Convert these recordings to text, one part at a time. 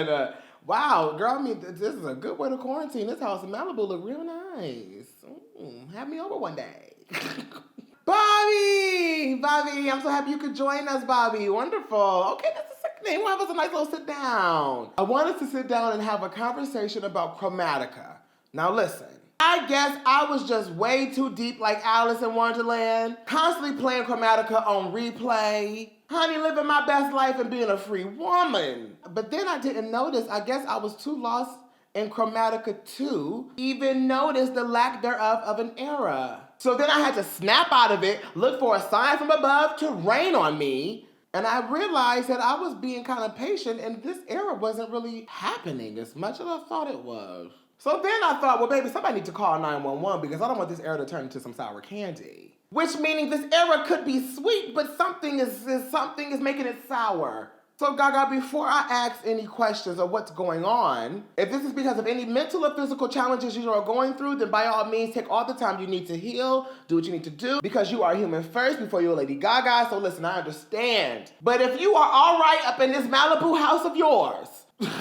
listen. Wow, girl, I mean, this is a good way to quarantine. This house in Malibu look real nice. Have me over one day. Bobby, I'm so happy you could join us, Bobby. Wonderful. Okay, that's the second name. We'll have us a nice little sit down. I wanted to sit down and have a conversation about Chromatica. Now listen, I guess I was just way too deep like Alice in Wonderland, constantly playing Chromatica on replay. Honey, living my best life and being a free woman. But then I didn't notice, I guess I was too lost in Chromatica to even notice the lack thereof of an era. So then I had to snap out of it, look for a sign from above to rain on me, and I realized that I was being kind of patient and this era wasn't really happening as much as I thought it was. So then I thought, well, baby, somebody need to call 911 because I don't want this era to turn into some sour candy. Which meaning this era could be sweet, but something is making it sour. So Gaga, before I ask any questions of what's going on, if this is because of any mental or physical challenges you are going through, then by all means, take all the time you need to heal, do what you need to do, because you are human first before you're Lady Gaga, so listen, I understand. But if you are all right up in this Malibu house of yours, I'm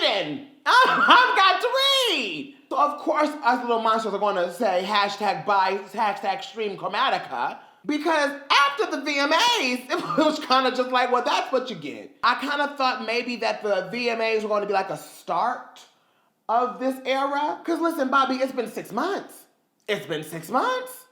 reading. I've got to read. So of course, us little monsters are going to say hashtag stream Chromatica. Because after the VMAs, it was kind of just like, well, that's what you get. I kind of thought maybe that the VMAs were going to be like a start of this era. Because listen, Bobby, it's been 6 months. It's been 6 months.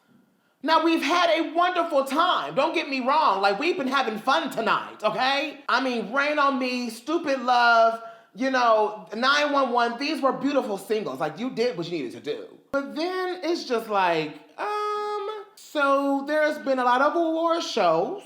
Now, we've had a wonderful time. Don't get me wrong. Like, we've been having fun tonight, okay? I mean, Rain on Me, Stupid Love, 911. These were beautiful singles. Like, you did what you needed to do. But then it's just like, so there's been a lot of award shows,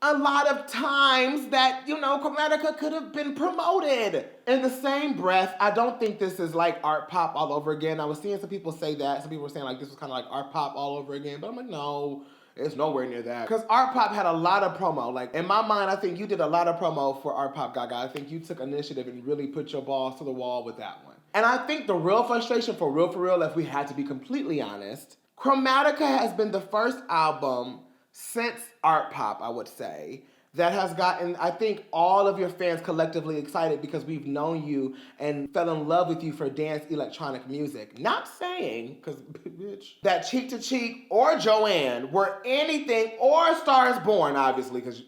a lot of times that, Chromatica could have been promoted. In the same breath, I don't think this is like art pop all over again. I was seeing some people say that. Some people were saying like this was kind of like art pop all over again. But I'm like, no, it's nowhere near that. Because art pop had a lot of promo. Like in my mind, I think you did a lot of promo for art pop, Gaga. I think you took initiative and really put your balls to the wall with that one. And I think the real frustration for real, if we had to be completely honest, Chromatica has been the first album since art pop, I would say, that has gotten, I think, all of your fans collectively excited because we've known you and fell in love with you for dance electronic music. Not saying, because, bitch, that Cheek to Cheek or Joanne were anything, or Star is Born, obviously, because,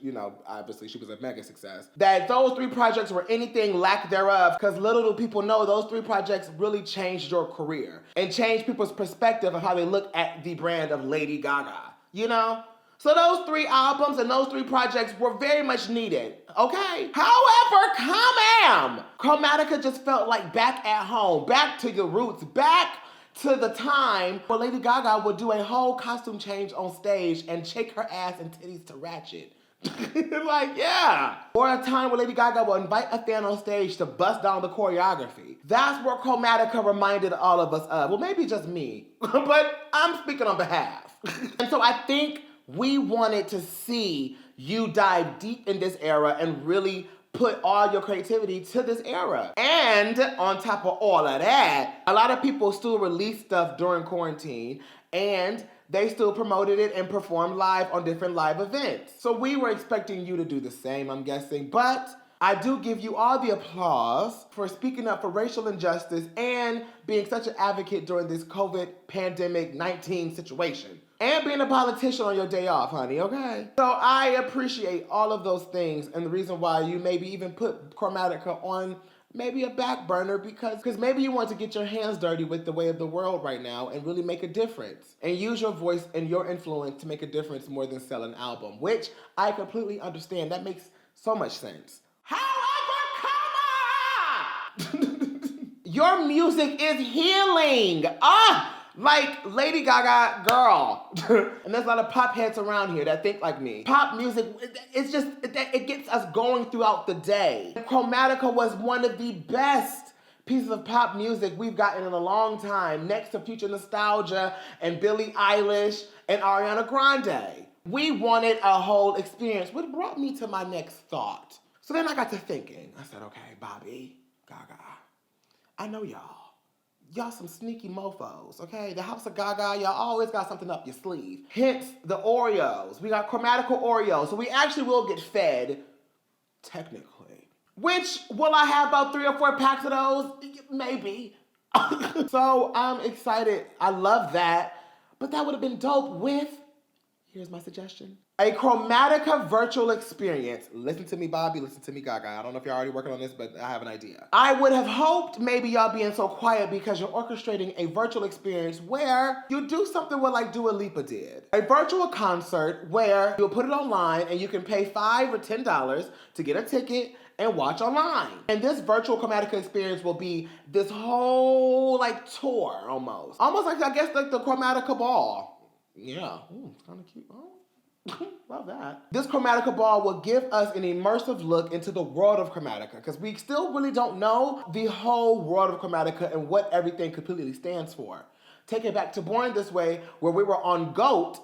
obviously she was a mega success, that those 3 projects were anything lack thereof, because little do people know those 3 projects really changed your career and changed people's perspective of how they look at the brand of Lady Gaga, So those 3 albums and those 3 projects were very much needed, okay? However, Chromatica just felt like back at home, back to your roots, back to the time where Lady Gaga would do a whole costume change on stage and shake her ass and titties to Ratchet. Like, yeah. Or a time where Lady Gaga would invite a fan on stage to bust down the choreography. That's what Chromatica reminded all of us of. Well, maybe just me, but I'm speaking on behalf. And so I think we wanted to see you dive deep in this era and really put all your creativity to this era. And on top of all of that, a lot of people still released stuff during quarantine and they still promoted it and performed live on different live events. So we were expecting you to do the same, I'm guessing. But I do give you all the applause for speaking up for racial injustice and being such an advocate during this COVID pandemic 19 situation. And being a politician on your day off, honey, okay? So I appreciate all of those things and the reason why you maybe even put Chromatica on maybe a back burner because maybe you want to get your hands dirty with the way of the world right now and really make a difference and use your voice and your influence to make a difference more than sell an album, which I completely understand. That makes so much sense. However, come on! Your music is healing. Like Lady Gaga, girl. And there's a lot of pop heads around here that think like me. Pop music, it gets us going throughout the day. Chromatica was one of the best pieces of pop music we've gotten in a long time, next to Future Nostalgia and Billie Eilish and Ariana Grande. We wanted a whole experience, which brought me to my next thought. So then I got to thinking. I said, okay, Bobby, Gaga, I know y'all. Y'all some sneaky mofos, okay? The House of Gaga, y'all always got something up your sleeve. Hence, the Oreos. We got Chromatica Oreos, so we actually will get fed technically. Which, will I have about 3 or 4 packs of those? Maybe. So I'm excited. I love that. But that would have been dope with, here's my suggestion, a Chromatica virtual experience. Listen to me, Bobby. Listen to me, Gaga. I don't know if you're already working on this, but I have an idea. I would have hoped maybe y'all being so quiet because you're orchestrating a virtual experience where you do something what like Lipa did. A virtual concert where you'll put it online and you can pay $5 or $10 to get a ticket and watch online. And this virtual Chromatica experience will be this whole like tour almost. Almost like, I guess, like the Chromatica ball. Yeah, ooh, it's kind of cute. Oh. Love that. This Chromatica ball will give us an immersive look into the world of Chromatica because we still really don't know the whole world of Chromatica and what everything completely stands for. Take it back to Born This Way, where we were on GOAT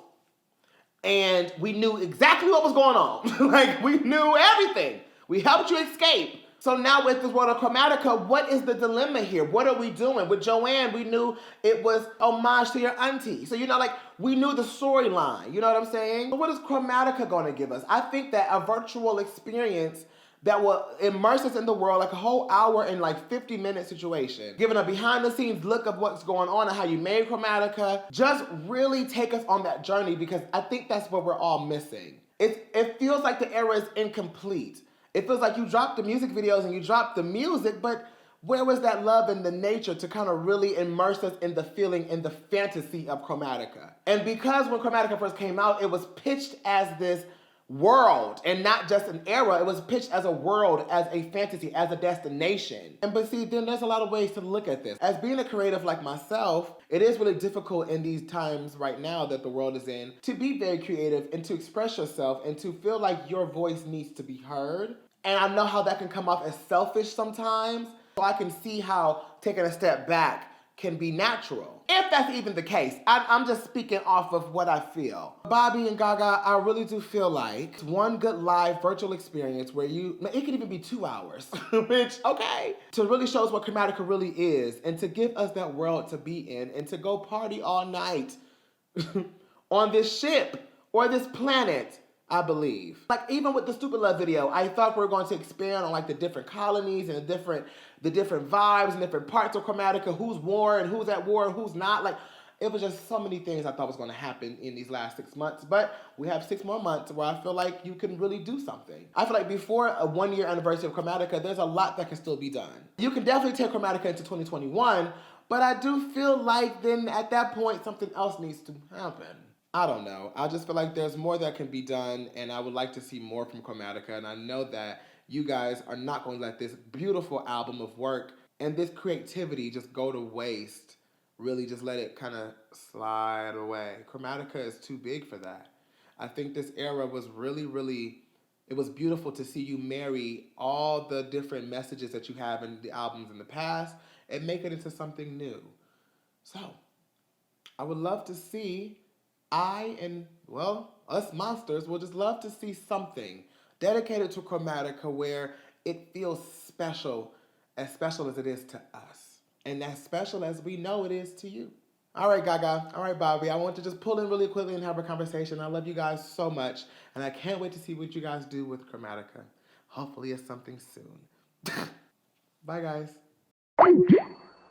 and we knew exactly what was going on. Like, we knew everything. We helped you escape. So now with this world of Chromatica, what is the dilemma here? What are we doing? With Joanne, we knew it was homage to your auntie. So, like, we knew the storyline. You know what I'm saying? So what is Chromatica going to give us? I think that a virtual experience that will immerse us in the world, like a whole hour and like 50-minute situation, giving a behind-the-scenes look of what's going on and how you made Chromatica, just really take us on that journey because I think that's what we're all missing. It feels like the era is incomplete. It feels like you dropped the music videos and you dropped the music, but where was that love and the nature to kind of really immerse us in the feeling and the fantasy of Chromatica? And because when Chromatica first came out, it was pitched as this world and not just an era. It was pitched as a world, as a fantasy, as a destination. But see, then there's a lot of ways to look at this. As being a creative like myself, it is really difficult in these times right now that the world is in to be very creative and to express yourself and to feel like your voice needs to be heard. And I know how that can come off as selfish sometimes. So I can see how taking a step back can be natural. If that's even the case. I'm just speaking off of what I feel. Bobby and Gaga, I really do feel like one good live virtual experience where it could even be 2 hours, which, okay, to really show us what Chromatica really is and to give us that world to be in and to go party all night on this ship or this planet. I believe. Like, even with the Stupid Love video, I thought we were going to expand on like the different colonies and the different vibes and different parts of Chromatica, who's war and who's at war and who's not. Like, it was just so many things I thought was going to happen in these last 6 months. But we have 6 more months where I feel like you can really do something. I feel like before a 1-year anniversary of Chromatica, there's a lot that can still be done. You can definitely take Chromatica into 2021, but I do feel like then at that point, something else needs to happen. I don't know. I just feel like there's more that can be done, and I would like to see more from Chromatica, and I know that you guys are not going to let this beautiful album of work and this creativity just go to waste. Really just let it kind of slide away. Chromatica is too big for that. I think this era was really, it was beautiful to see you marry all the different messages that you have in the albums in the past and make it into something new. So, I would love to see us monsters will just love to see something dedicated to Chromatica where it feels special as it is to us. And as special as we know it is to you. All right, Gaga. All right, Bobby. I want to just pull in really quickly and have a conversation. I love you guys so much. And I can't wait to see what you guys do with Chromatica. Hopefully it's something soon. Bye, guys.